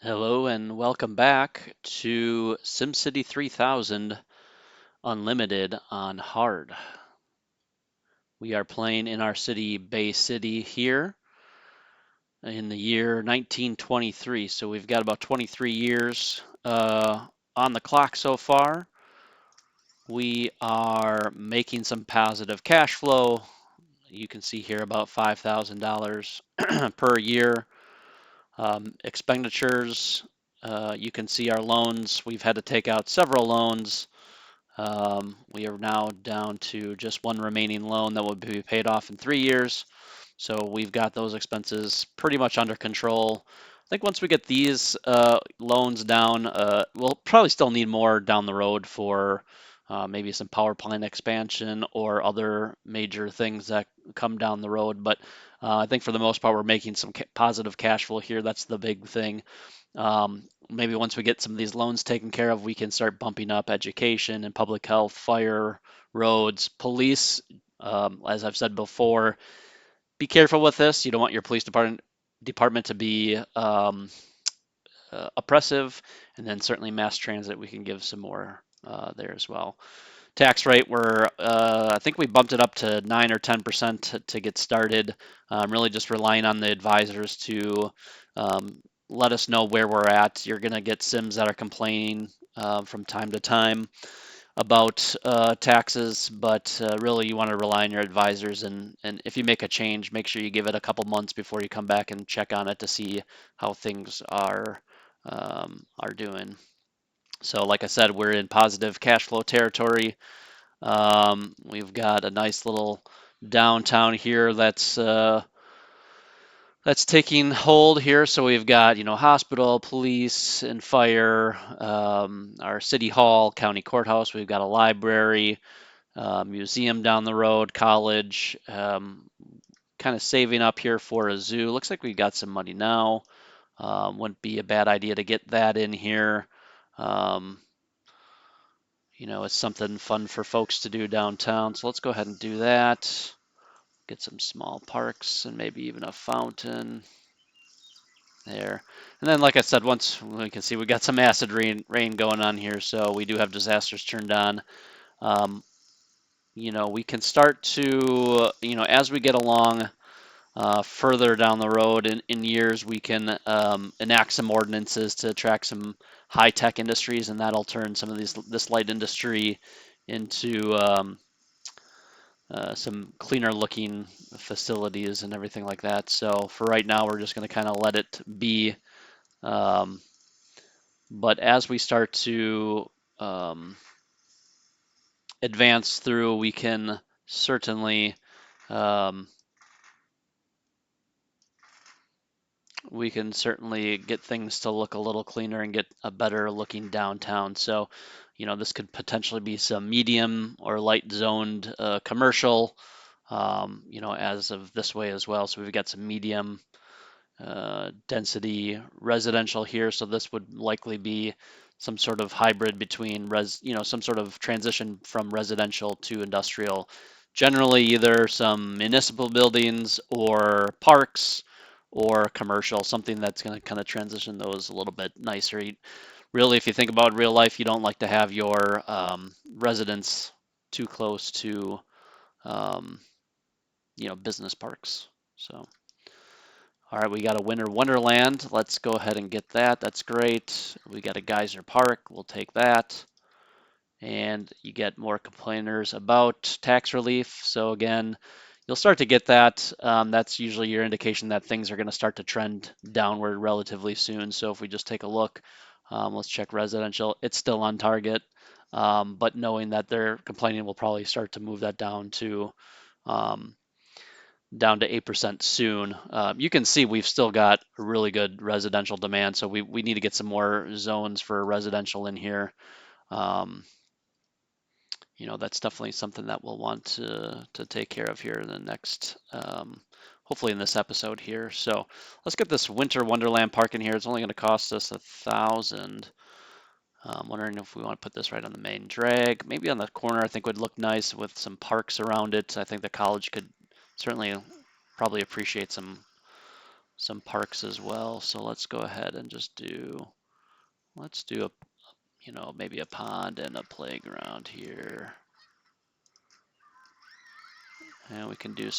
Hello and welcome back to SimCity 3000 Unlimited on Hard. We are playing in our city, Bay City, here in the year 1923. So we've got about 23 years on the clock so far. We are making some positive cash flow. You can see here about $5,000 per year. Expenditures, you can see our loans. We've had to take out several loans. We are now down to just one remaining loan that will be paid off in 3 years. So we've got those expenses pretty much under control. I think once we get these loans down, we'll probably still need more down the road for maybe some power plant expansion or other major things that come down the road. But I think for the most part, we're making some positive cash flow here. That's the big thing. Maybe once we get some of these loans taken care of, we can start bumping up education and public health, fire, roads, police. As I've said before, be careful with this. You don't want your police department to be oppressive, and then certainly mass transit. We can give some more there as well. Tax rate, I think we bumped it up to 9 or 10% to get started. Really just relying on the advisors to let us know where we're at. You're going to get Sims that are complaining from time to time about taxes, but really you want to rely on your advisors. And if you make a change, make sure you give it a couple months before you come back and check on it to see how things are doing. So, like I said, we're in positive cash flow territory. We've got a nice little downtown here that's taking hold here. So we've got, hospital, police, and fire, our city hall, county courthouse. We've got a library, museum down the road, college. Kind of saving up here for a zoo. Looks like we got some money now. Wouldn't be a bad idea to get that in here. Um, it's something fun for folks to do downtown. So let's go ahead and do that. Get some small parks and maybe even a fountain there. And then, like I said, once we can see we got some acid rain going on here, so we do have disasters turned on. Um, we can start to, as we get along further down the road in years, we can enact some ordinances to attract some high-tech industries, and that'll turn some of this light industry into some cleaner looking facilities and everything like that. So for right now, we're just going to kind of let it be. Um, but as we start to advance through, um, we can certainly get things to look a little cleaner and get a better looking downtown. So, this could potentially be some medium or light zoned commercial, as of this way as well. So we've got some medium density residential here. So this would likely be some sort of hybrid between some sort of transition from residential to industrial. Generally, either some municipal buildings or parks or commercial, something that's going to kind of transition those a little bit nicer. Really, if you think about real life, you don't like to have your residence too close to, um, business parks. So. All right, we got a Winter Wonderland. Let's go ahead and get that. That's great. We got a Geyser Park. We'll take that. And you get more complainers about tax relief. So again, you'll start to get that. That's usually your indication that things are going to start to trend downward relatively soon. So if we just take a look, let's check residential. It's still on target, but knowing that they're complaining, we'll probably start to move that um, down to 8% soon. You can see we've still got a really good residential demand, so we need to get some more zones for residential in here. Um, that's definitely something that we'll want to take care of here in the next, hopefully in this episode here. So let's get this Winter Wonderland Park in here. It's only going to cost us 1,000. I'm wondering if we want to put this right on the main drag. Maybe on the corner, I think would look nice with some parks around it. I think the college could certainly probably appreciate some some parks as well. So let's go ahead and just let's do a, maybe a pond and a playground here. And we can do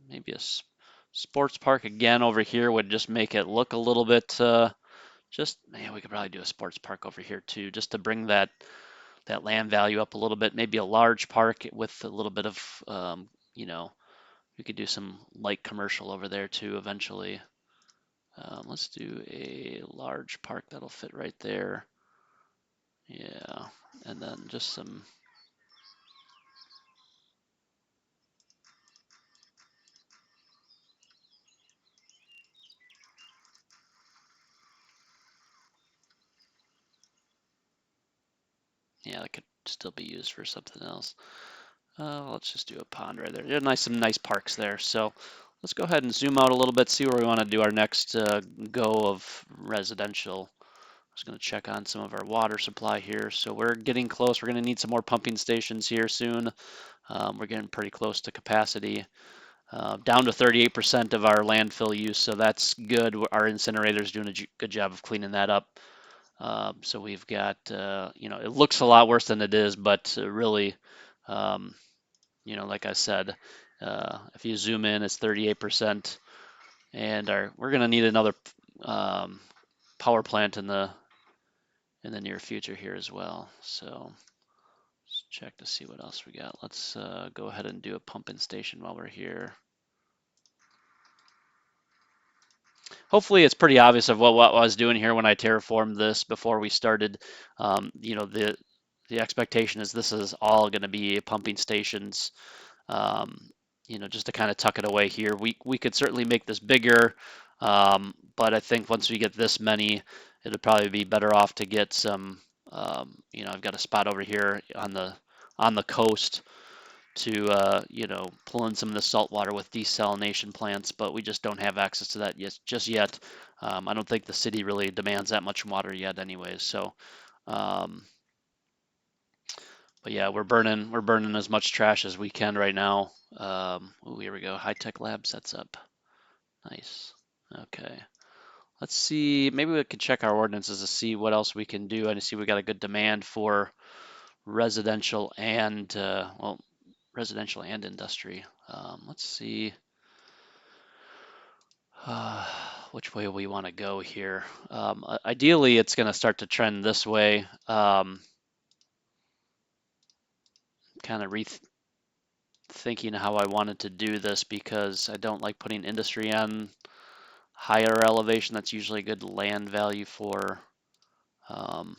maybe a sports park again over here would just make it look a little bit, man, we could probably do a sports park over here too, just to bring that land value up a little bit. Maybe a large park with a little bit of, we could do some light commercial over there too eventually. Let's do a large park that'll fit right there. Yeah, and then just some. Yeah, that could still be used for something else. Let's just do a pond right there. Yeah, some nice parks there. So let's go ahead and zoom out a little bit, see where we want to do our next go of residential. I was going to check on some of our water supply here. So we're getting close. We're going to need some more pumping stations here soon. We're getting pretty close to capacity. Down to 38% of our landfill use, so that's good. Our incinerator's doing a good job of cleaning that up. So we've got, it looks a lot worse than it is, but really, um, like I said, if you zoom in, it's 38%, and we're going to need another um, power plant in the near future here as well. So let's check to see what else we got. Let's go ahead and do a pumping station while we're here. Hopefully it's pretty obvious of what I was doing here when I terraformed this before we started. The expectation is this is all going to be pumping stations. Um, just to kind of tuck it away here. We could certainly make this bigger, but I think once we get this many, it'd probably be better off to get some. I've got a spot over here on the coast to pull in some of the salt water with desalination plants, but we just don't have access to that just yet. I don't think the city really demands that much water yet, anyways. So, um, but yeah, we're burning as much trash as we can right now. Ooh, here we go. High Tech Lab sets up. Nice. Okay. Let's see. Maybe we could check our ordinances to see what else we can do. I see we got a good demand for residential and residential and industry. Let's see which way we want to go here. Ideally, it's going to start to trend this way. Kind of rethinking how I wanted to do this because I don't like putting industry on higher elevation. That's usually a good land value for um,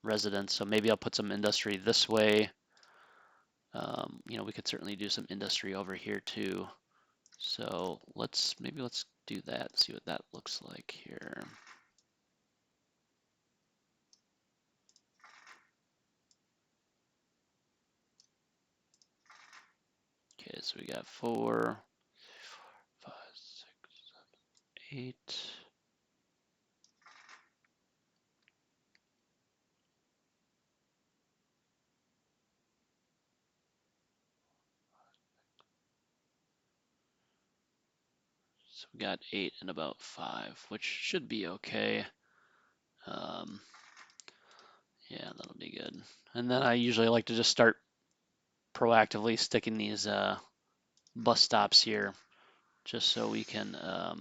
residents. So maybe I'll put some industry this way. We could certainly do some industry over here too. So maybe let's do that, see what that looks like here. Okay, so we got 4, 5, 6, 7, 8. So we got 8 and about 5, which should be okay. Um, yeah, that'll be good. And then I usually like to just start proactively sticking these bus stops here, just so we can. Oh,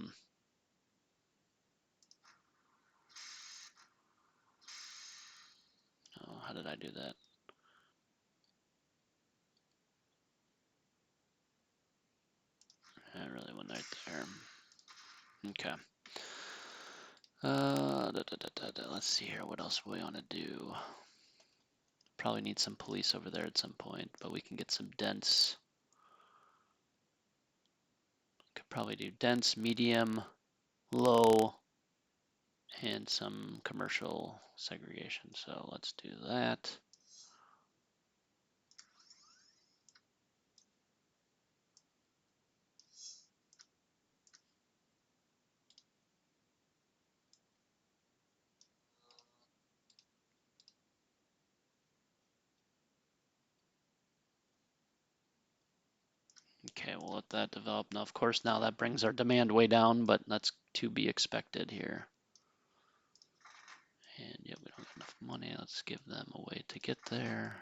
how did I do that? I really went right there. Okay. Let's see here. What else we want to do? Probably need some police over there at some point, but we can get some dense. Could probably do dense, medium, low, and some commercial segregation. So let's do that. Okay, Okay, we'll let that develop. Now, of course, now that brings our demand way down, but that's to be expected here. And yeah, we don't have enough money. Let's give them a way to get there.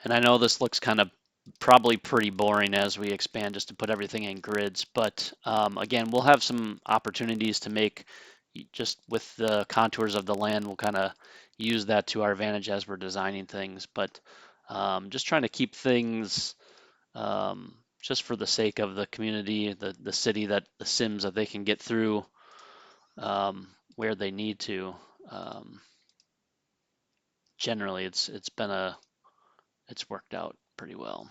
And I know this looks kind of probably pretty boring as we expand just to put everything in grids, but again, we'll have some opportunities to make just with the contours of the land, we'll kind of use that to our advantage as we're designing things, but just trying to keep things just for the sake of the community, the city that the Sims that they can get through where they need to. Um, Generally, it's worked out pretty well.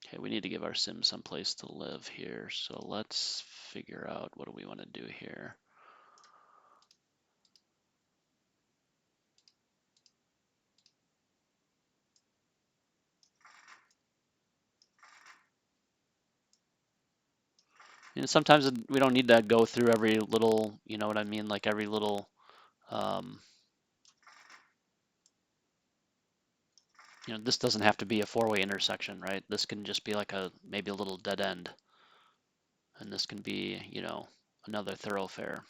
Okay, we need to give our Sims some place to live here. So let's figure out what do we want to do here. And sometimes we don't need to go through every little, you know what I mean? Like every little, um, this doesn't have to be a four-way intersection, right? This can just be like maybe a little dead end. And this can be, another thoroughfare.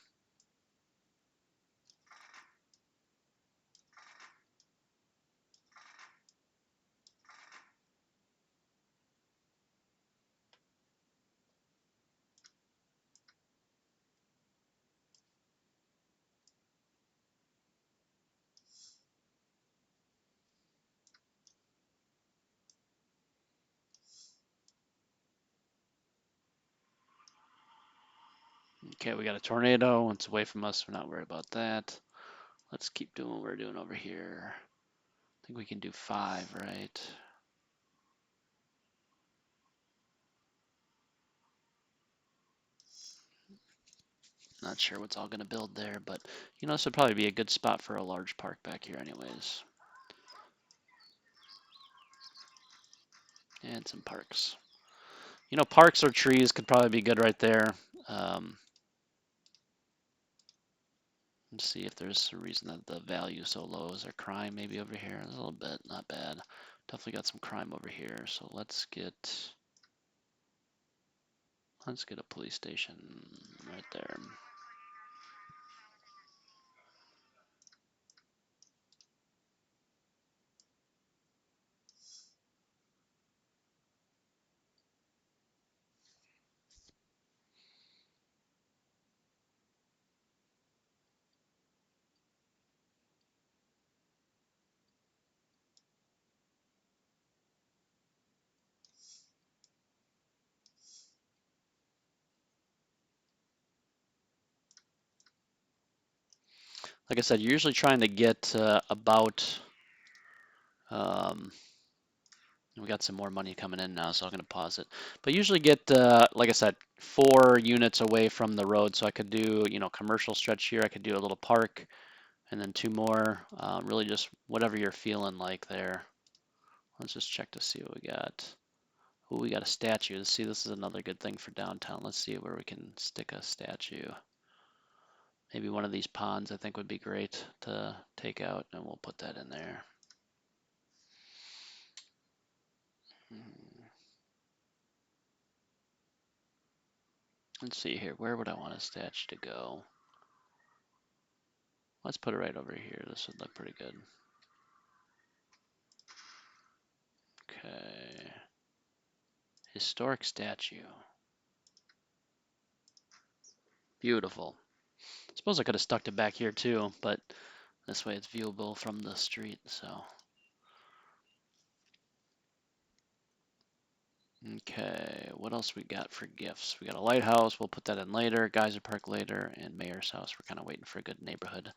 Okay, we got a tornado. It's away from us. We're not worried about that. Let's keep doing what we're doing over here. I think we can do 5, right? Not sure what's all going to build there, but this would probably be a good spot for a large park back here anyways. And some parks. Parks or trees could probably be good right there. Um, let's see if there's a reason that the value is so low. Is there crime maybe over here? There's a little bit, not bad. Definitely got some crime over here. So let's get a police station right there. Like I said, you're usually trying to get about we got some more money coming in now, so I'm going to pause it. But usually get, like I said, 4 units away from the road. So I could do, commercial stretch here. I could do a little park and then 2 more. Really just whatever you're feeling like there. Let's just check to see what we got. Oh, we got a statue. Let's see, this is another good thing for downtown. Let's see where we can stick a statue. Maybe one of these ponds I think would be great to take out, and we'll put that in there. Let's see here. Where would I want a statue to go? Let's put it right over here. This would look pretty good. Okay. Historic statue. Beautiful. I suppose I could have stuck it back here too, but this way it's viewable from the street, so. Okay, what else we got for gifts? We got a lighthouse, we'll put that in later, Geyser Park later, and Mayor's house. We're kind of waiting for a good neighborhood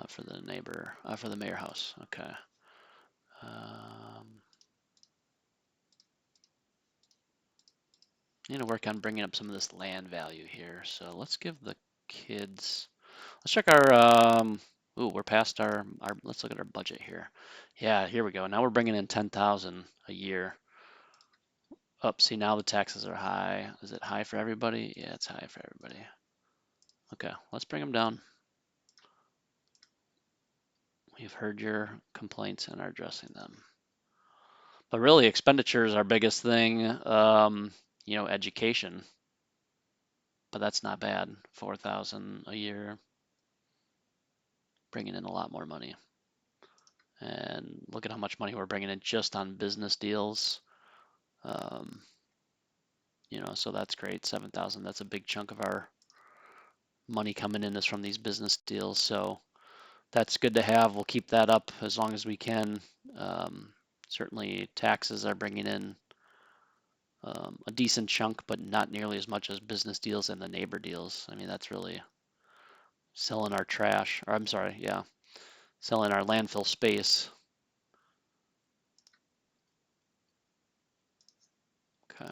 for the mayor house. Okay. Need to work on bringing up some of this land value here. So let's give the kids. Let's check our, ooh, we're past our, let's look at our budget here. Yeah, here we go. Now we're bringing in 10,000 a year. Oh, see, now the taxes are high. Is it high for everybody? Yeah, it's high for everybody. Okay, let's bring them down. We've heard your complaints and are addressing them. But really, expenditure is our biggest thing. Education, but that's not bad. 4,000 a year, bringing in a lot more money. And look at how much money we're bringing in just on business deals. Um, so that's great. 7,000. That's a big chunk of our money coming in is from these business deals. So that's good to have. We'll keep that up as long as we can. Certainly, taxes are bringing in a decent chunk, but not nearly as much as business deals and the neighbor deals. I mean, that's really selling our trash, or I'm sorry, yeah, selling our landfill space. Okay.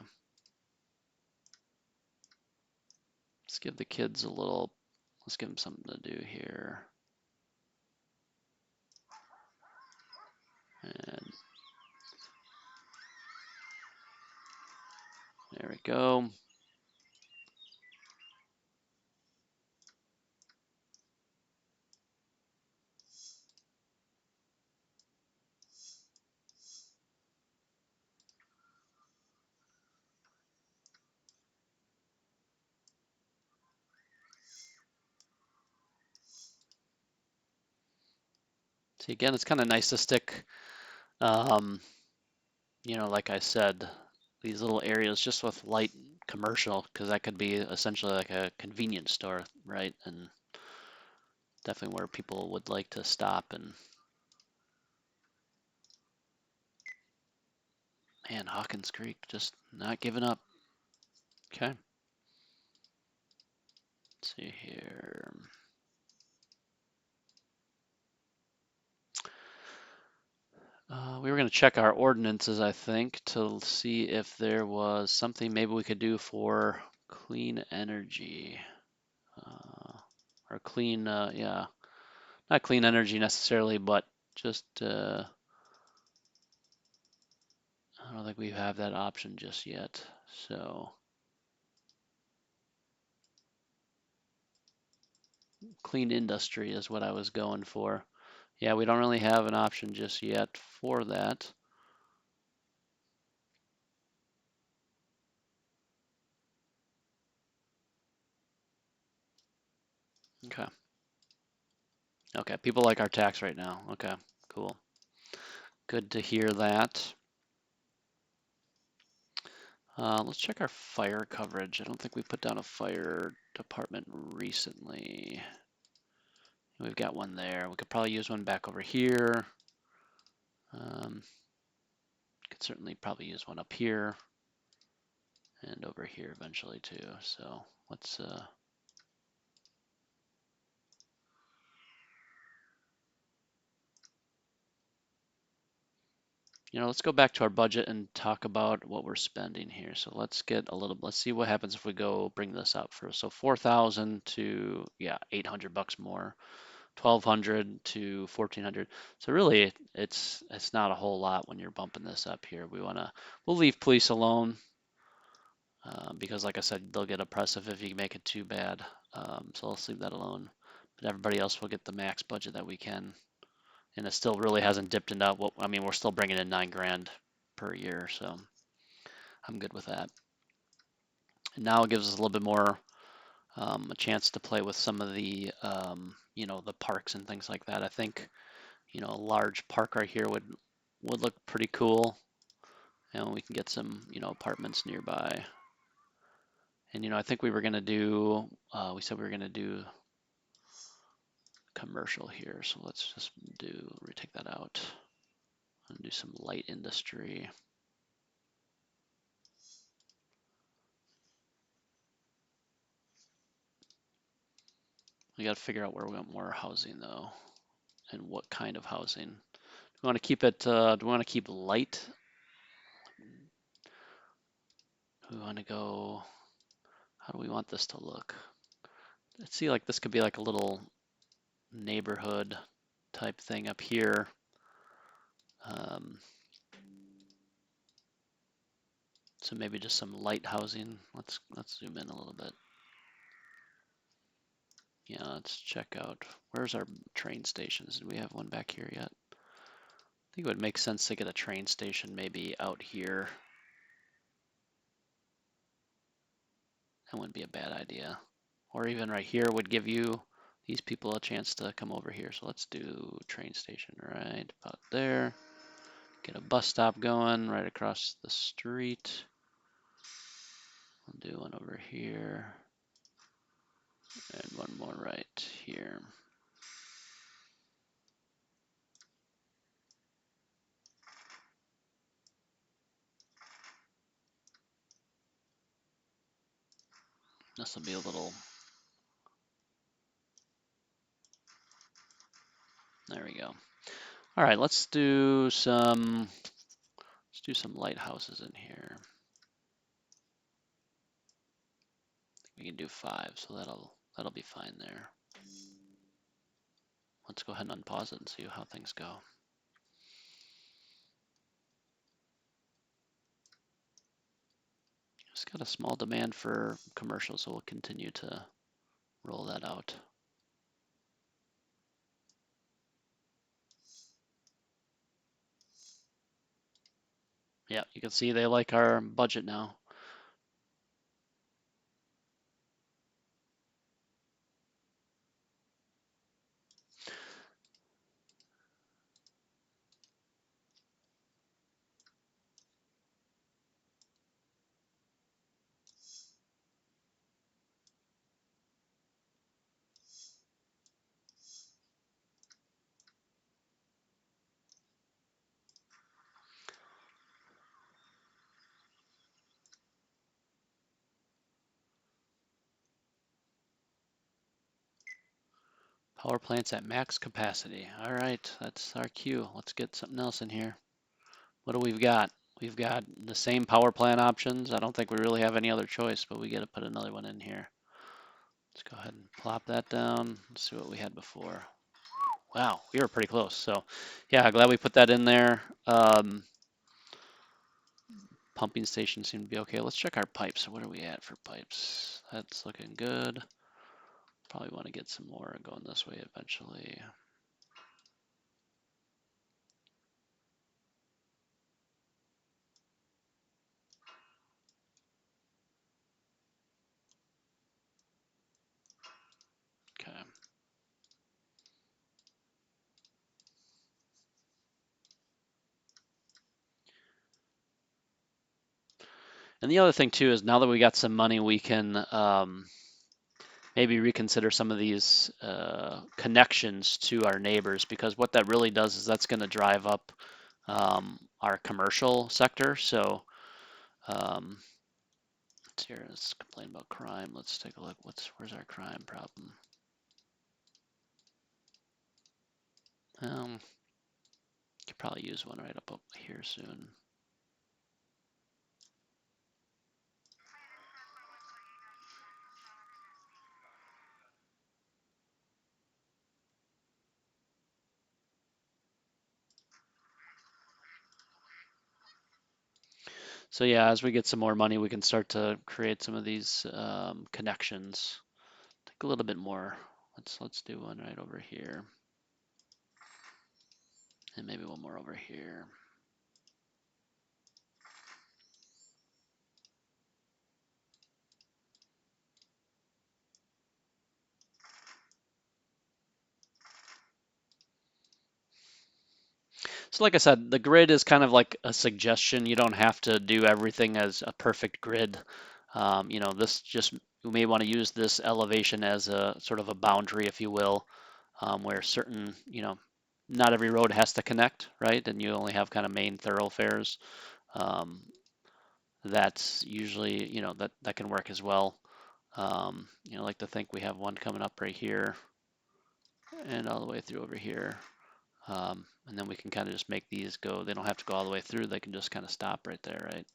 Let's give the kids let's give them something to do here. And there we go. See, again, it's kind of nice to stick, um, like I said, these little areas just with light commercial, because that could be essentially like a convenience store, right? And definitely where people would like to stop. And man, Hawkins Creek just not giving up. Okay. Let's see here. We were going to check our ordinances, I think, to see if there was something maybe we could do for clean energy. Or clean, yeah, not clean energy necessarily, but just, I don't think we have that option just yet. So clean industry is what I was going for. Yeah, we don't really have an option just yet for that. Okay. Okay, people like our tax right now. Okay, cool. Good to hear that. Let's check our fire coverage. I don't think we put down a fire department recently. We've got one there. We could probably use one back over here. Could certainly probably use one up here and over here eventually too. So let's let's go back to our budget and talk about what we're spending here. So let's see what happens if we go bring this up first. So 4,000 to, yeah, 800 bucks more, 1,200 to 1,400. So really it's not a whole lot when you're bumping this up here. We'll leave police alone because like I said, they'll get oppressive if you make it too bad. So let's leave that alone. But everybody else will get the max budget that we can. And it still really hasn't dipped into I mean, we're still bringing in 9 grand per year, so I'm good with that. And now it gives us a little bit more a chance to play with some of the parks and things like that. I think, a large park right here would look pretty cool, and we can get some, apartments nearby. And I think we were gonna do. We said we were gonna do commercial here, so let's just retake that out and do some light industry. We got to figure out where we want more housing though, and what kind of housing. Do we want to keep it? Do we want to keep light? Do we want to go? How do we want this to look? Let's see, like this could be like a little neighborhood type thing up here. Um, so maybe just some light housing. Let's zoom in a little bit. Yeah, let's check out, where's our train stations? Did we have one back here yet? I think it would make sense to get a train station maybe out here. That wouldn't be a bad idea. Or even right here would give you these people a chance to come over here. So let's do train station right about there. Get a bus stop going right across the street. We'll do one over here and one more right here. This will be a little, there we go. All right, let's do some lighthouses in here. We can do 5, so that'll be fine there. Let's go ahead and unpause it and see how things go. Just got a small demand for commercial, so we'll continue to roll that out. Yeah, you can see they like our budget now. Power plants at max capacity. All right, that's our cue. Let's get something else in here. What do we've got? We've got the same power plant options. I don't think we really have any other choice, but we got to put another one in here. Let's go ahead and plop that down. Let's see what we had before. Wow, we were pretty close. So yeah, glad we put that in there. Pumping station seemed to be okay. Let's check our pipes. What are we at for pipes? That's looking good. Probably want to get some more going this way eventually. Okay. And the other thing too is now that we got some money, we can maybe reconsider some of these connections to our neighbors, because what that really does is that's going to drive up our commercial sector. So let's complain about crime. Let's take a look. Where's our crime problem? Could probably use one right up here soon. So yeah, as we get some more money, we can start to create some of these connections. Take a little bit more. Let's do one right over here, and maybe one more over here. So like I said, the grid is kind of like a suggestion. You don't have to do everything as a perfect grid. This just, you may want to use this elevation as a sort of a boundary, if you will, where certain, not every road has to connect, right? And you only have kind of main thoroughfares. That's usually, that can work as well. I like to think we have one coming up right here and all the way through over here. And then we can kind of just make these go, they don't have to go all the way through, they can just kind of stop right there, right?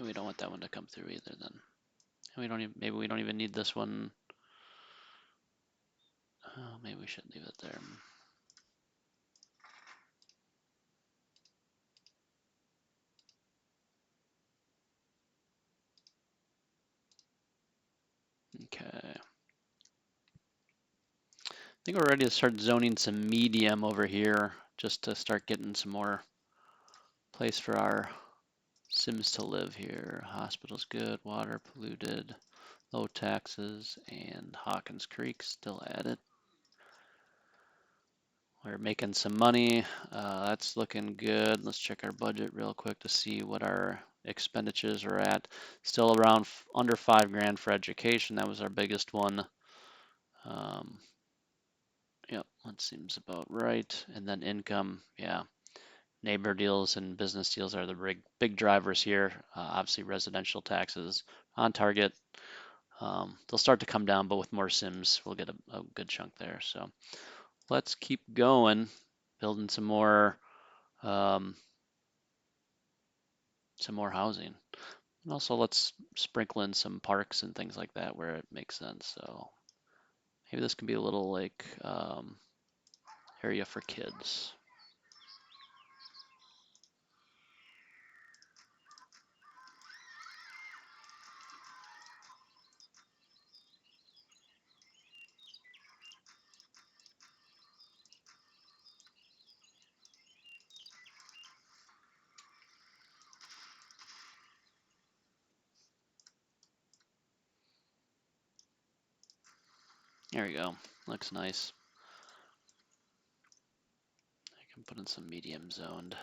We don't want that one to come through either then. And we don't even, maybe we don't even need this one. Oh, maybe we should leave it there. Okay. I think we're ready to start zoning some medium over here just to start getting some more place for our Sims to live here. Hospital's good, water polluted, low taxes, and Hawkins Creek still at it. We're making some money. That's looking good. Let's check our budget real quick to see what our expenditures are at. Still around under $5 grand for education. That was our biggest one. Yep, that seems about right. And then income, yeah. Neighbor deals and business deals are the big drivers here. Obviously, residential taxes on target. They'll start to come down, but with more Sims, we'll get a good chunk there. So let's keep going, building um, some more housing. And also let's sprinkle in some parks and things like that where it makes sense. So maybe this can be a little like area for kids. There we go. Looks nice. I can put in some medium zoned.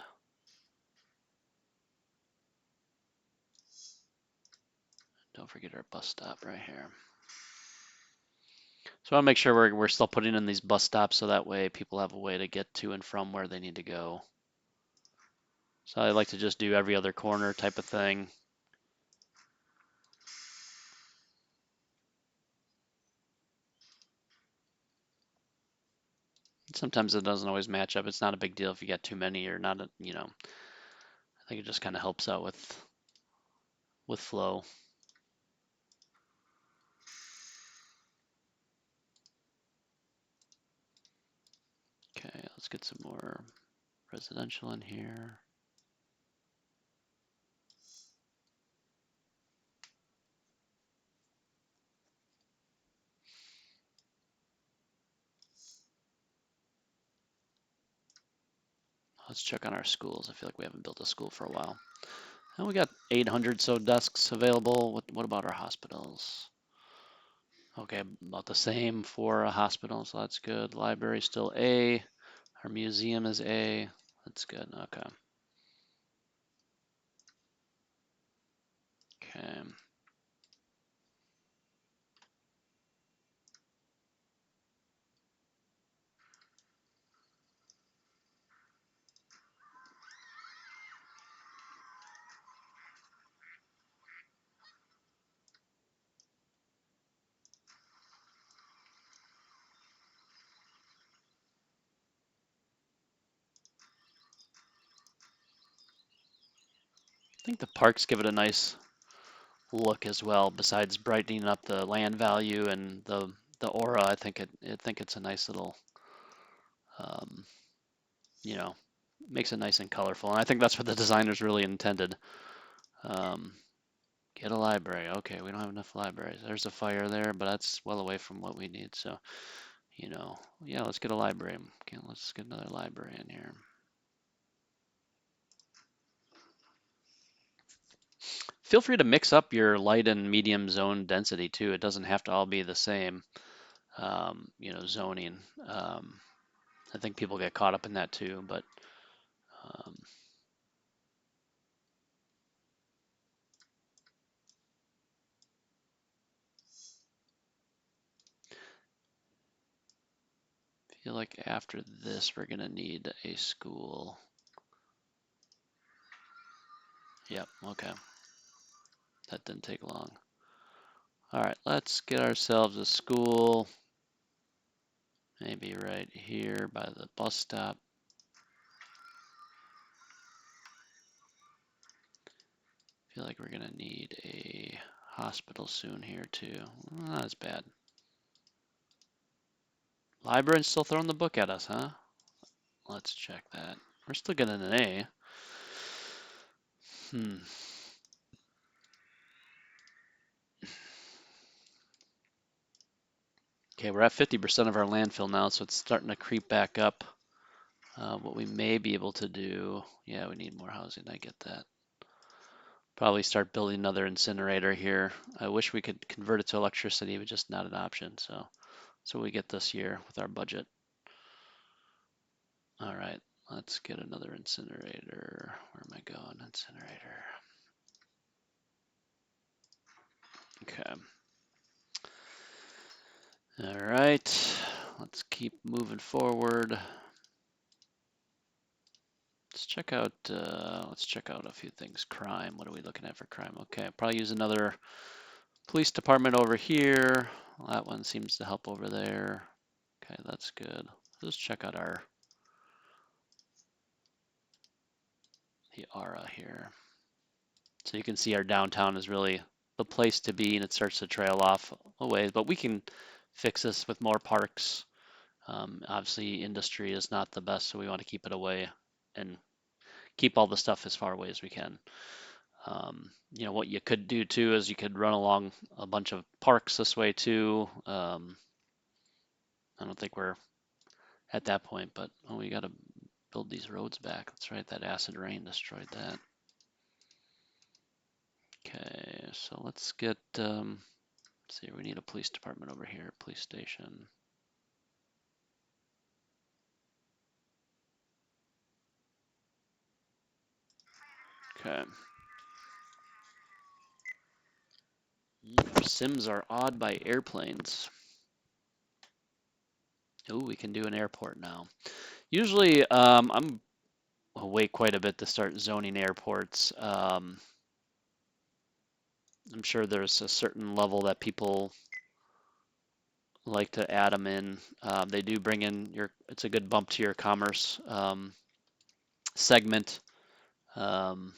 Don't forget our bus stop right here. So I want to make sure we're still putting in these bus stops so that way people have a way to get to and from where they need to go. So I like to just do every other corner type of thing. Sometimes it doesn't always match up. It's not a big deal if you get too many or not, I think it just kind of helps out with flow. Okay, let's get some more residential in here. Let's check on our schools. I feel like we haven't built a school for a while. And we got 800 so desks available. What about our hospitals? Okay, about the same for a hospital, so that's good. Library still A. Our museum is A. That's good. Okay. Okay. I think the parks give it a nice look as well. Besides brightening up the land value and the aura, I think it's a nice little, um, you know, makes it nice and colorful. And I think that's what the designers really intended. Um, get a library. Okay, we don't have enough libraries. There's a fire there, but that's well away from what we need. So, yeah, let's get a library. Okay, let's get another library in here. Feel free to mix up your light and medium zone density too. It doesn't have to all be the same, zoning. I think people get caught up in that too, but um, I feel like after this, we're gonna need a school. Yep, okay. That didn't take long. All right, let's get ourselves a school. Maybe right here by the bus stop. Feel like we're gonna need a hospital soon here too. Not as bad. Librarian's still throwing the book at us, huh? Let's check that. We're still getting an A. Hmm. Okay, we're at 50% of our landfill now, so it's starting to creep back up. What we may be able to do, yeah, we need more housing, I get that. Probably start building another incinerator here. I wish we could convert it to electricity, but just not an option. So we get this year with our budget. All right, let's get another incinerator. Where am I going? Incinerator. Okay. All right, let's keep moving forward. Let's check out a few things. Crime. What are we looking at for crime? Okay, I'll probably use another police department over here. Well, that one seems to help over there. Okay, that's good. Let's check out the aura here. So you can see our downtown is really the place to be, and it starts to trail off a ways. But we can fix this with more parks. Obviously, industry is not the best, so we want to keep it away and keep all the stuff as far away as we can. What you could do too is you could run along a bunch of parks this way too. I don't think we're at that point, but we got to build these roads back. That's right, that acid rain destroyed that. Okay, so let's get, let's see, we need a police department over here, police station. Okay. Sims are awed by airplanes. Ooh, we can do an airport now. Usually, I'm wait quite a bit to start zoning airports. I'm sure there's a certain level that people like to add them in. They do bring in it's a good bump to your commerce segment. Um,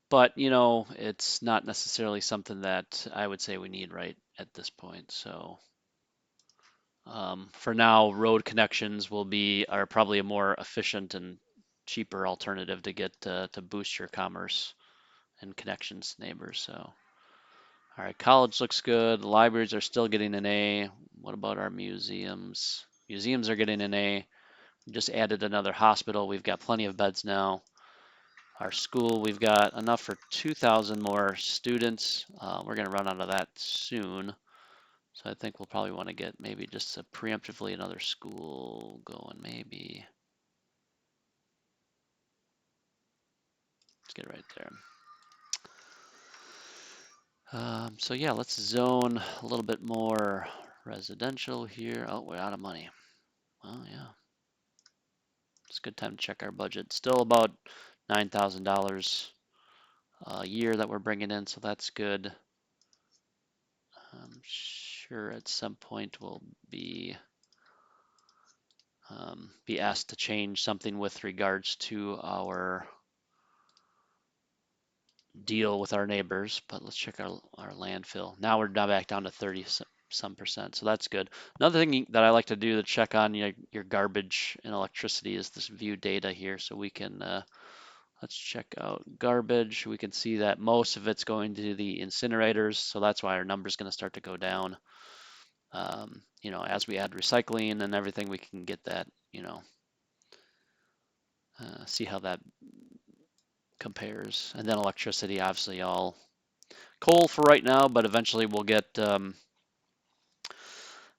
but it's not necessarily something that I would say we need right at this point. So for now, road connections are probably a more efficient and cheaper alternative to get to boost your commerce and connections to neighbors. So, all right, college looks good. Libraries are still getting an A. What about our museums? Museums are getting an A. We just added another hospital. We've got plenty of beds now. Our school, we've got enough for 2,000 more students. We're going to run out of that soon. So I think we'll probably want to get maybe just preemptively another school going, maybe. Let's get right there. So yeah, let's zone a little bit more residential here. Oh, we're out of money. Well, yeah. It's a good time to check our budget. Still about $9,000 a year that we're bringing in, so that's good. I'm sure at some point we'll be asked to change something with regards to our deal with our neighbors, but let's check our landfill. Now we're back down to 30 some percent, so that's good. Another thing that I like to do to check on your garbage and electricity is this view data here, so we can let's check out garbage. We can see that most of it's going to the incinerators, so that's why our number's going to start to go down. As we add recycling and everything, we can get that, see how that compares. And then electricity, obviously all coal for right now, but eventually we'll get,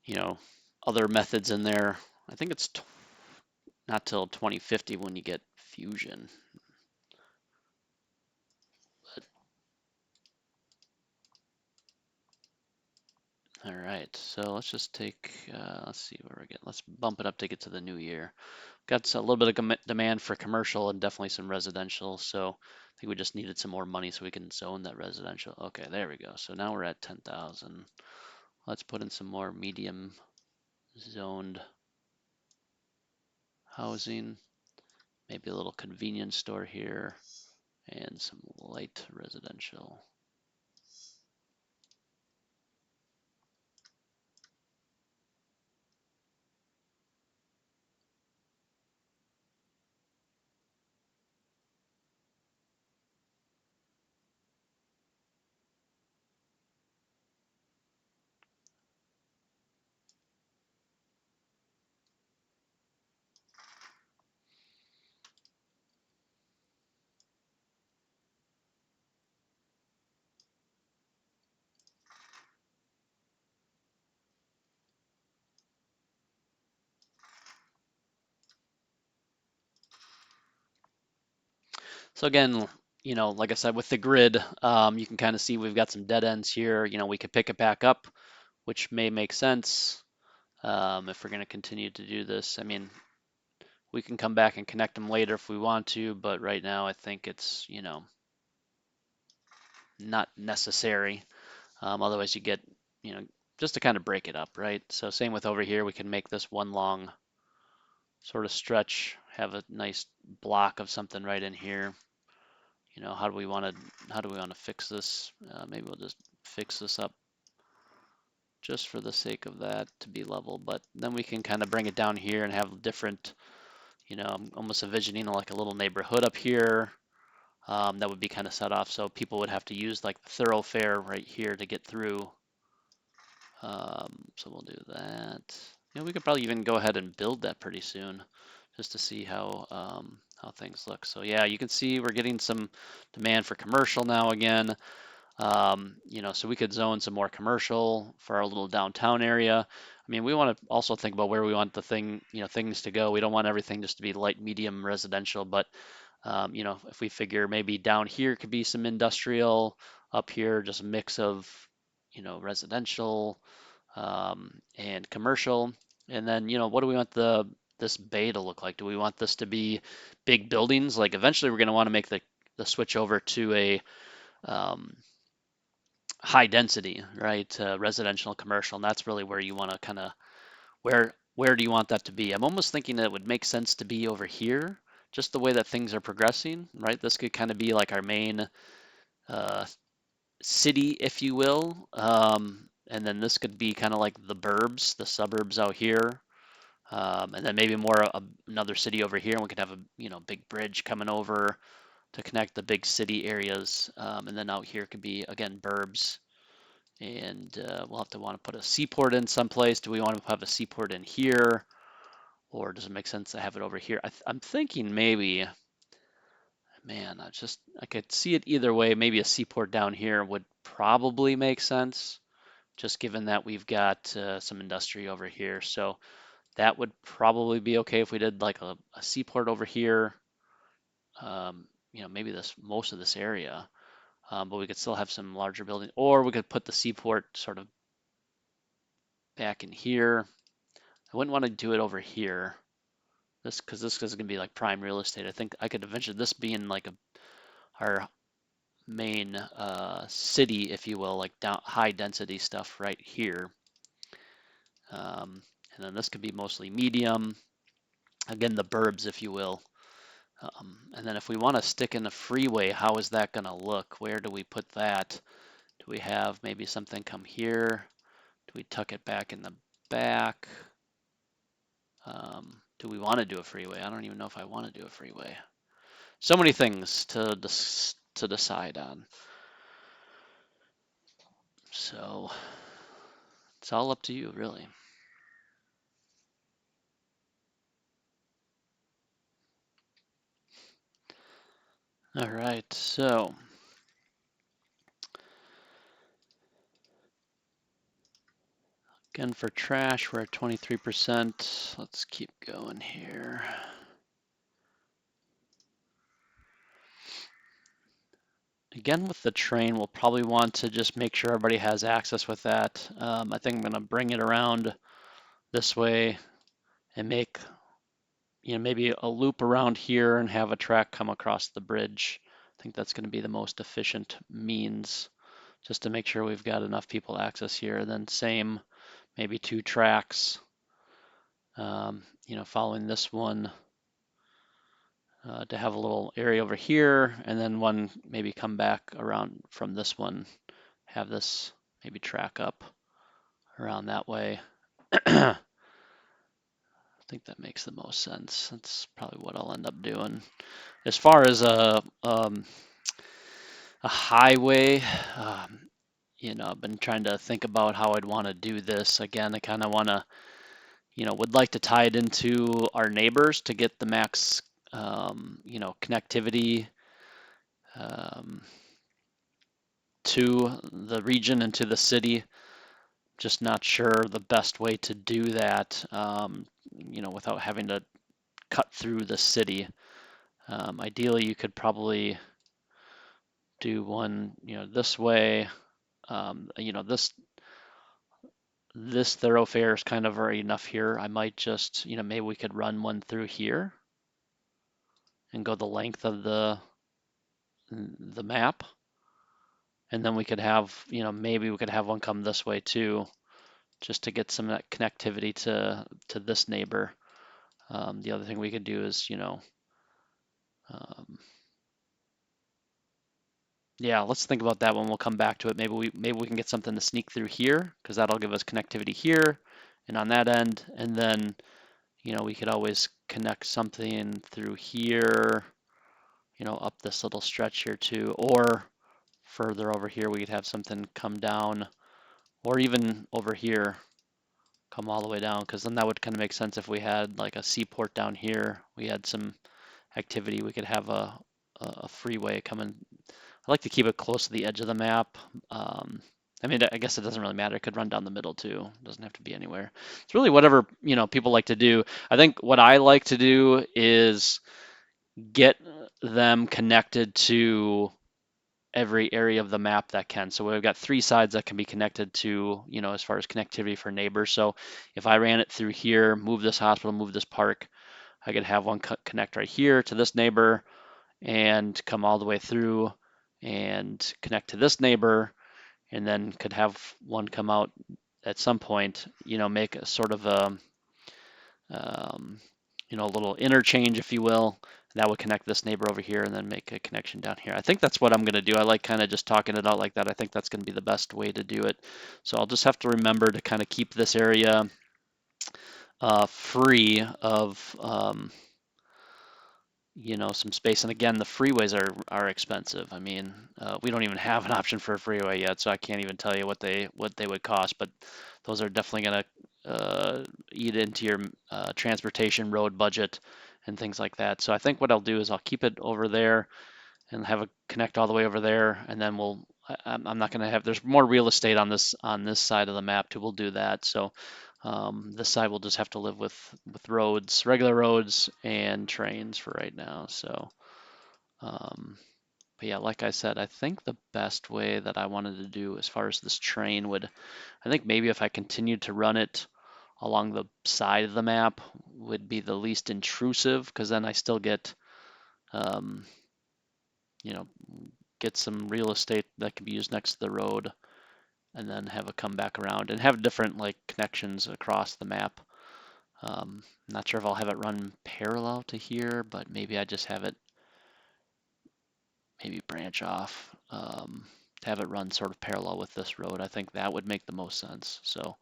you know, other methods in there. I think it's not till 2050 when you get fusion. All right, so let's just let's see where we're getting. Let's bump it up to get to the new year. Got a little bit of demand for commercial and definitely some residential. So I think we just needed some more money so we can zone that residential. Okay, there we go. So now we're at 10,000. Let's put in some more medium zoned housing. maybe a little convenience store here, and some light residential. So again, like I said, with the grid, you can kind of see we've got some dead ends here. We could pick it back up, which may make sense if we're going to continue to do this. I mean, we can come back and connect them later if we want to, but right now I think it's, not necessary. Otherwise you get, just to kind of break it up, right? So same with over here, we can make this one long sort of stretch, have a nice block of something right in here. How do we want to fix this? Maybe we'll just fix this up just for the sake of that to be level, but then we can kind of bring it down here and have different, I'm almost envisioning like a little neighborhood up here. That would be kind of set off, so people would have to use like the thoroughfare right here to get through. So we'll do that. We could probably even go ahead and build that pretty soon, just to see how things look. So yeah, you can see we're getting some demand for commercial now again. So we could zone some more commercial for our little downtown area. I mean, we want to also think about where we want things to go. We don't want everything just to be light, medium residential, but if we figure maybe down here could be some industrial, up here just a mix of, residential and commercial. And then, what do we want this bay to look like? Do we want this to be big buildings? Like eventually we're going to want to make the switch over to a um, high density, right? Residential, commercial, and that's really where you want to kind of where do you want that to be? I'm almost thinking that it would make sense to be over here, just the way that things are progressing, right? This could kind of be like our main uh, city, if you will, and then this could be kind of like the burbs, the suburbs out here, and then maybe more another city over here, and we could have a big bridge coming over to connect the big city areas, and then out here could be again burbs. And we'll have to want to put a seaport in someplace. Do we want to have a seaport in here? Or does it make sense to have it over here? I'm thinking maybe, man, I could see it either way. Maybe a seaport down here would probably make sense, just given that we've got some industry over here. So that would probably be okay if we did like a seaport over here. Maybe most of this area, but we could still have some larger buildings, or we could put the seaport sort of back in here. I wouldn't want to do it over here. Because this is going to be like prime real estate. I think I could envision this being like our main city, if you will, like high density stuff right here. And then this could be mostly medium. Again, the burbs, if you will. And then if we want to stick in a freeway, how is that going to look? Where do we put that? Do we have maybe something come here? Do we tuck it back in the back? Do we want to do a freeway? I don't even know if I want to do a freeway. So many things to decide on. So it's all up to you, really. All right, so again for trash, we're at 23%. Let's keep going here. Again, with the train, we'll probably want to just make sure everybody has access with that. I think I'm going to bring it around this way and make, maybe a loop around here and have a track come across the bridge. I think that's going to be the most efficient means, just to make sure we've got enough people access here. And then same, maybe 2 tracks, following this one. to have a little area over here, and then one maybe come back around from this one, have this maybe track up around that way. I think that makes the most sense. That's probably what I'll end up doing. As far as a highway, I've been trying to think about how I'd want to do this. Again, I kind of want to, would like to tie it into our neighbors to get the max, connectivity um, to the region and to the city. Just not sure the best way to do that, without having to cut through the city. Ideally, you could probably do one, this way. This thoroughfare is kind of already enough here. I might just, maybe we could run one through here and go the length of the map. And then we could have, maybe we could have one come this way too, just to get some of that connectivity to this neighbor. The other thing we could do is, um, yeah, let's think about that when we'll come back to it. Maybe we can get something to sneak through here because that'll give us connectivity here and on that end, and then we could always connect something through here, up this little stretch here too, or further over here we could have something come down, or even over here come all the way down, because then that would kind of make sense if we had like a seaport down here, we had some activity, we could have a freeway coming. I like to keep it close to the edge of the map. I mean, I guess it doesn't really matter. It could run down the middle too. It doesn't have to be anywhere. It's really whatever, people like to do. I think what I like to do is get them connected to every area of the map that can. So we've got three sides that can be connected to, as far as connectivity for neighbors. So if I ran it through here, move this hospital, move this park, I could have one connect right here to this neighbor and come all the way through and connect to this neighbor, and then could have one come out at some point, make a sort of um, a little interchange, if you will. That would connect this neighbor over here and then make a connection down here. I think that's what I'm going to do. I like kind of just talking it out like that. I think that's going to be the best way to do it. So I'll just have to remember to kind of keep this area free of some space. And again, the freeways are expensive. I mean, we don't even have an option for a freeway yet, so I can't even tell you what they would cost. But those are definitely going to eat into your transportation road budget and things like that. So I think what I'll do is I'll keep it over there and have a connect all the way over there, and then I'm not going to have. There's more real estate on this side of the map too. We'll do that. So this side will just have to live with roads, regular roads, and trains for right now. So, but yeah, like I said, I think the best way that I wanted to do as far as this train would, I think maybe if I continued to run it along the side of the map would be the least intrusive, because then I still get, um, you know, get some real estate that can be used next to the road, and then have it come back around and have different like connections across the map. Not sure if I'll have it run parallel to here, but maybe I just have it maybe branch off to have it run sort of parallel with this road. I think that would make the most sense. So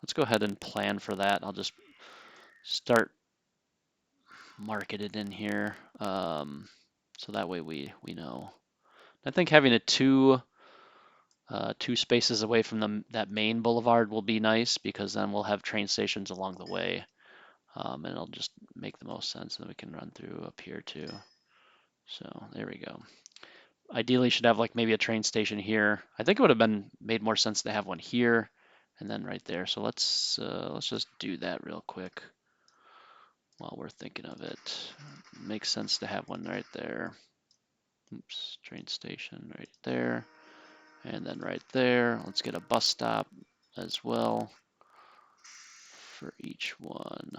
let's go ahead and plan for that. I'll just start marking it in here, so that way we know. I think having it two spaces away from that main boulevard will be nice, because then we'll have train stations along the way, and it'll just make the most sense. And then we can run through up here too. So there we go. Ideally, should have like maybe a train station here. I think it would have been made more sense to have one here and then right there. So let's just do that real quick while we're thinking of it. Makes sense to have one right there. Oops, train station right there. And then right there, let's get a bus stop as well for each one.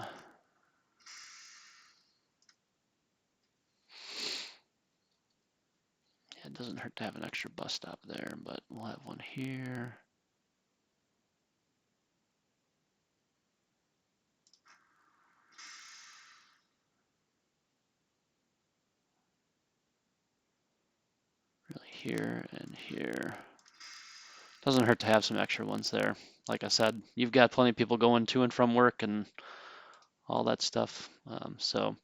Yeah, it doesn't hurt to have an extra bus stop there, but we'll have one here. here and here. Doesn't hurt to have some extra ones there. Like I said, you've got plenty of people going to and from work and all that stuff. All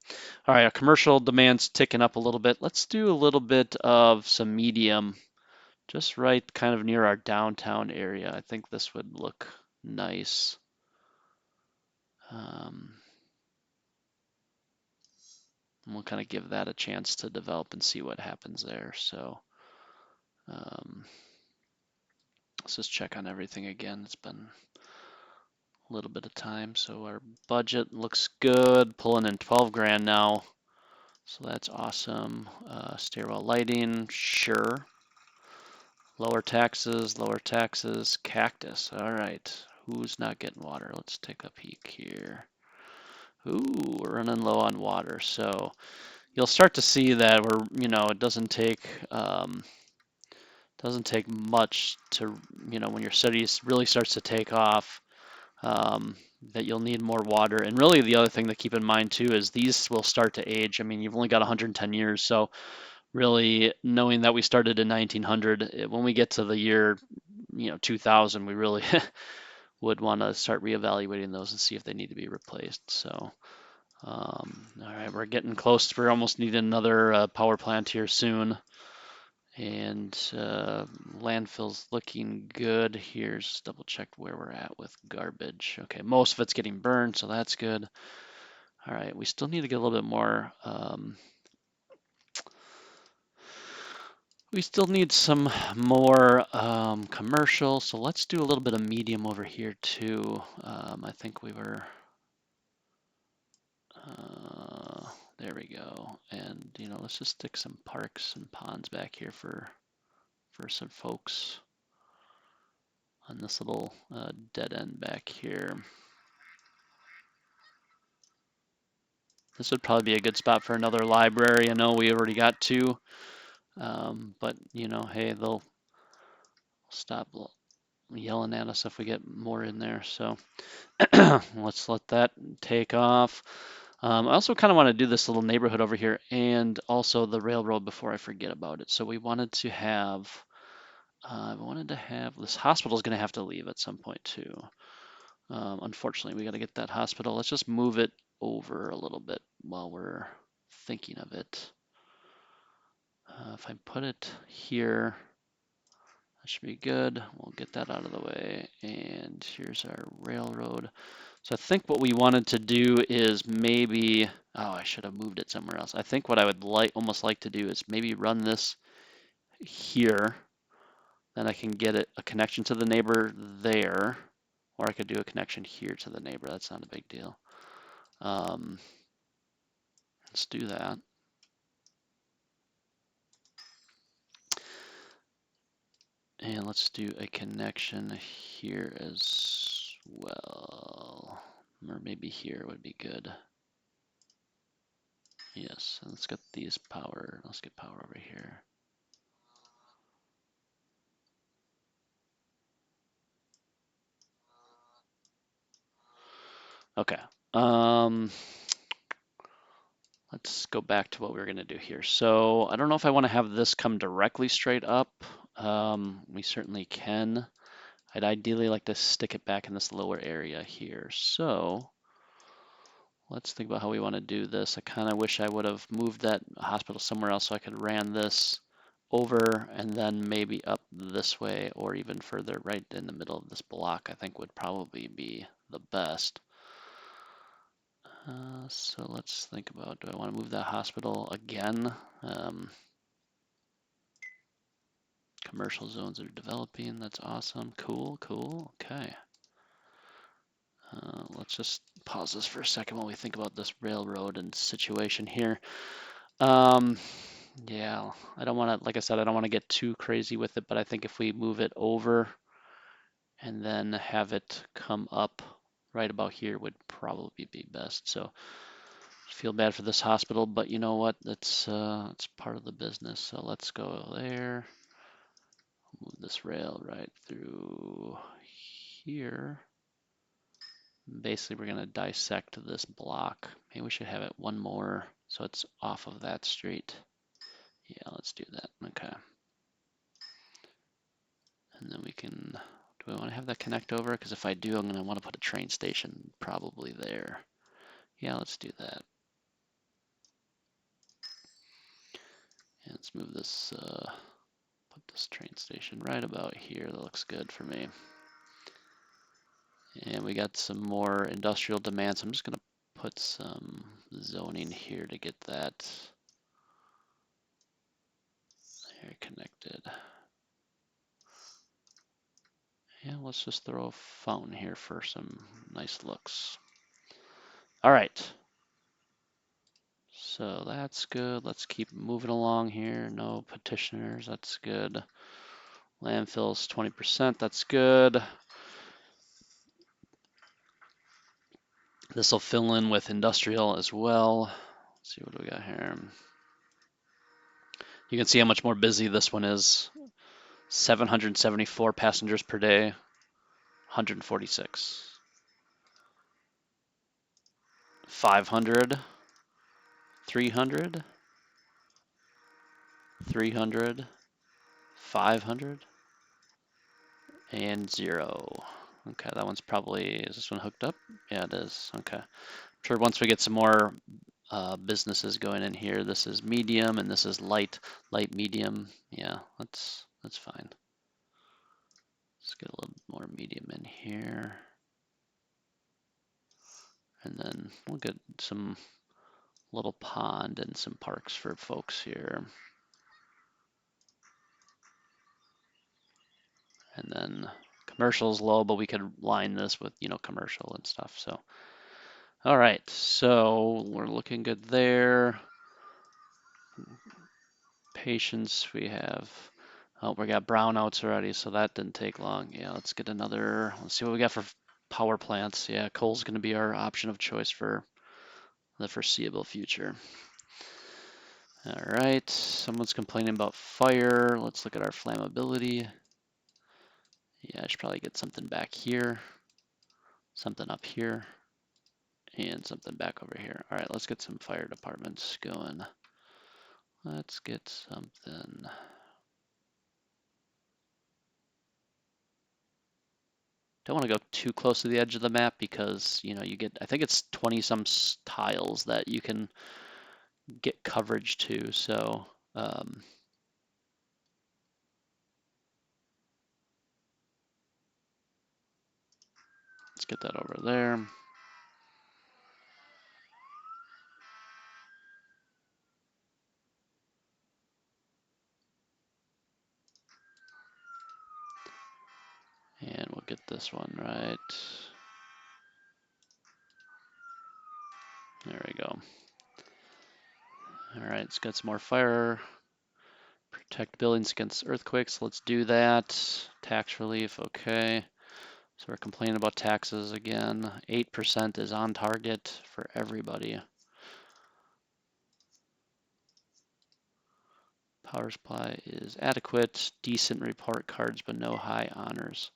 right, our commercial demand's ticking up a little bit. Let's do a little bit of some medium, just right kind of near our downtown area. I think this would look nice. And we'll kind of give that a chance to develop and see what happens there. So let's just check on everything again. It's been a little bit of time. So our budget looks good, pulling in 12 grand now. So that's awesome. Stairwell lighting, sure. Lower taxes, cactus. All right, who's not getting water? Let's take a peek here. Ooh, we're running low on water. So you'll start to see that it doesn't take much to, when your city really starts to take off, that you'll need more water. And really the other thing to keep in mind too is these will start to age. I mean, you've only got 110 years, so really knowing that we started in 1900, when we get to the year 2000, we really would want to start reevaluating those and see if they need to be replaced. So all right, we're getting close. We're almost needing another power plant here soon. And landfill's looking good. Here's double check where we're at with garbage. Okay, most of it's getting burned, so that's good. All right, we still need to get a little bit more. We still need some more commercial, so let's do a little bit of medium over here too. I think we were, there we go. And let's just stick some parks and ponds back here for some folks on this little dead end back here. This would probably be a good spot for another library. I know we already got two, but hey, they'll stop yelling at us if we get more in there. So let's let that take off. I also kind of want to do this little neighborhood over here and also the railroad before I forget about it. So we wanted to have, this hospital is going to have to leave at some point too. Unfortunately, we got to get that hospital. Let's just move it over a little bit while we're thinking of it. If I put it here, that should be good. We'll get that out of the way. And here's our railroad. So I think what we wanted to do is maybe, oh, I should have moved it somewhere else. I think what I would almost like to do is maybe run this here. Then I can get a connection to the neighbor there, or I could do a connection here to the neighbor. That's not a big deal. Let's do that. And let's do a connection here as well. Or maybe here would be good. Yes, and let's get these power. Let's get power over here. Okay. Let's go back to what we were going to do here. So I don't know if I want to have this come directly straight up. We certainly can. I'd ideally like to stick it back in this lower area here. So let's think about how we want to do this. I kind of wish I would have moved that hospital somewhere else so I could ran this over and then maybe up this way or even further right in the middle of this block, I think would probably be the best. So let's think about, do I want to move that hospital again? Commercial zones are developing. That's awesome. Cool, cool. Okay. Let's just pause this for a second while we think about this railroad and situation here. Yeah, I don't want to, like I said, I don't want to get too crazy with it, but I think if we move it over and then have it come up right about here would probably be best. So feel bad for this hospital, but you know what? It's part of the business. So let's go there. Move this rail right through here. Basically, we're going to dissect this block. Maybe we should have it one more so it's off of that street. Yeah, let's do that. Okay. And then we can, do I want to have that connect over? Because if I do, I'm going to want to put a train station probably there. Yeah, let's do that. And let's move this, put this train station right about here. That looks good for me. And we got some more industrial demand, so I'm just going to put some zoning here to get that there connected. Yeah, let's just throw a fountain here for some nice looks. All right. So that's good. Let's keep moving along here. No petitioners. That's good. Landfills 20%. That's good. This will fill in with industrial as well. Let's see what do we got here. You can see how much more busy this one is. 774 passengers per day, 146. 500, 300, 300, 500, and 0. Okay, that one's probably, is this one hooked up? Yeah, it is. Okay. I'm sure once we get some more businesses going in here, this is medium and this is light, medium. Yeah, that's fine. Let's get a little more medium in here. And then we'll get some little pond and some parks for folks here. And then commercial's low, but we could line this with, commercial and stuff. So, all right, so we're looking good there. Patience, we have, oh, we got brownouts already, so that didn't take long. Yeah, let's get another, let's see what we got for power plants. Yeah, coal's going to be our option of choice for the foreseeable future. All right, someone's complaining about fire. Let's look at our flammability. Yeah, I should probably get something back here, something up here, and something back over here. All right, let's get some fire departments going. Let's get something. Don't want to go too close to the edge of the map because, you get, I think it's 20 some tiles that you can get coverage to. So, let's get that over there. And we'll get this one right. There we go. All right, let's get some more fire. Protect buildings against earthquakes. Let's do that. Tax relief, okay. So we're complaining about taxes again. 8% is on target for everybody. Power supply is adequate. Decent report cards, but no high honors.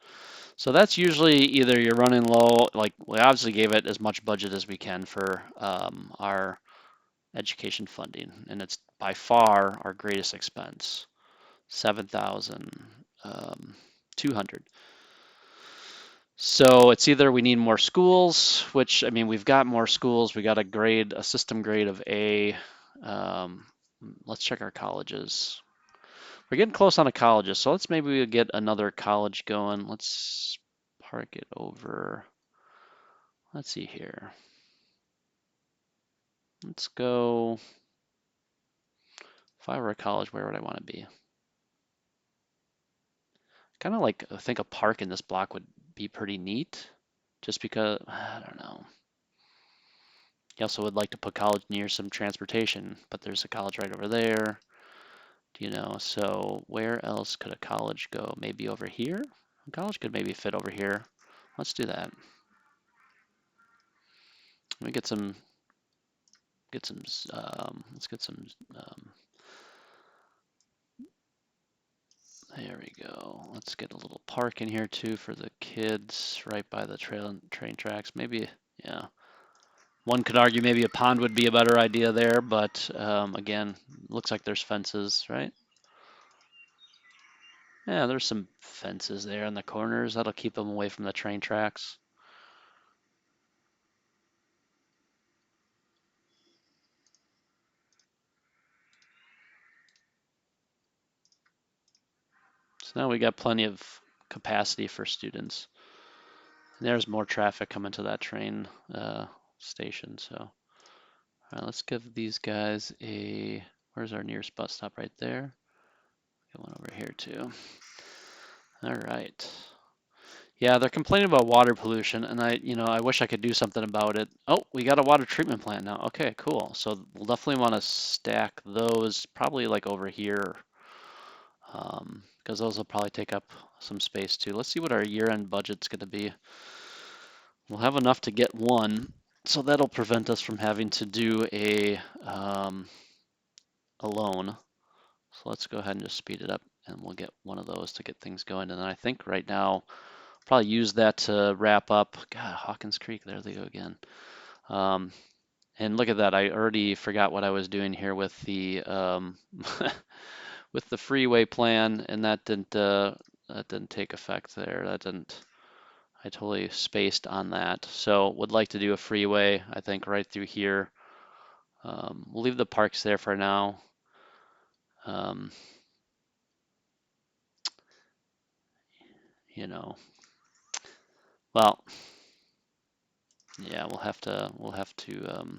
So that's usually either you're running low, like we obviously gave it as much budget as we can for our education funding, and it's by far our greatest expense, 7,200. So it's either we need more schools, which I mean we've got more schools. We got a system grade of A. Um, let's check our colleges. We're getting close on the colleges, so maybe we'll get another college going. Let's park it over. Let's see here. Let's go. If I were a college, where would I want to be? Kind of like I think a park in this block would be pretty neat, just because I don't know. You also would like to put college near some transportation, but there's a college right over there. So where else could a college go? Maybe over here? A college could maybe fit over here. Let's do that. Let me get some, let's get some, there we go. Let's get a little park in here too for the kids right by the train tracks. Maybe, yeah. One could argue maybe a pond would be a better idea there, but again, looks like there's fences, right? Yeah, there's some fences there in the corners. That'll keep them away from the train tracks. So now we got plenty of capacity for students. And there's more traffic coming to that train station. So, all right, let's give these guys a. Where's our nearest bus stop? Right there. Get one over here too. All right. Yeah, they're complaining about water pollution, and I wish I could do something about it. Oh, we got a water treatment plant now. Okay, cool. So we'll definitely want to stack those probably like over here, because those will probably take up some space too. Let's see what our year-end budget's going to be. We'll have enough to get one, so that'll prevent us from having to do a loan. So let's go ahead and just speed it up, and we'll get one of those to get things going. And then I think right now, probably use that to wrap up. God, Hawkins Creek, there they go again. Um, and look at that, I already forgot what I was doing here with the with the freeway plan, and that didn't take effect there. That didn't. I totally spaced on that. So would like to do a freeway, I think, right through here. We'll leave the parks there for now. Um, you know, well, yeah, we'll have to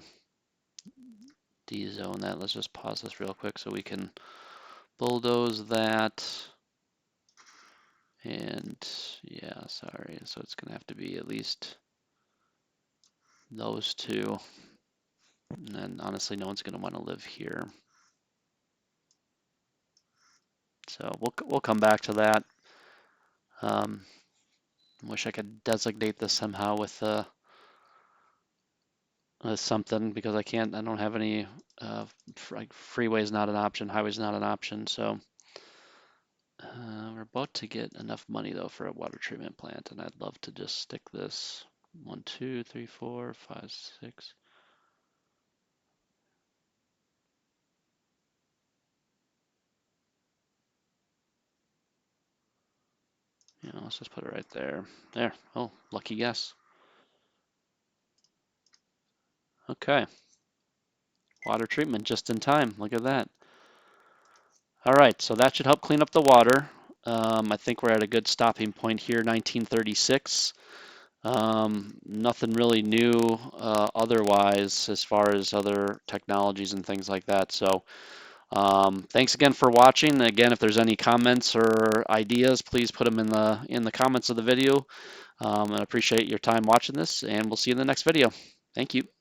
de-zone that. Let's just pause this real quick so we can bulldoze that. And yeah, sorry. So it's gonna have to be at least those two. And then honestly, no one's gonna want to live here. So we'll come back to that. Wish I could designate this somehow with something, because I can't. I don't have any. Like freeway is not an option. Highway is not an option. So we're about to get enough money though for a water treatment plant, and I'd love to just stick this 1, 2, 3, 4, 5, 6. Let's just put it right there. There. Oh, lucky guess. Okay. Water treatment just in time. Look at that. All right, so that should help clean up the water. I think we're at a good stopping point here, 1936. Nothing really new otherwise as far as other technologies and things like that. So thanks again for watching. Again, if there's any comments or ideas, please put them in the comments of the video. And I appreciate your time watching this, and we'll see you in the next video. Thank you.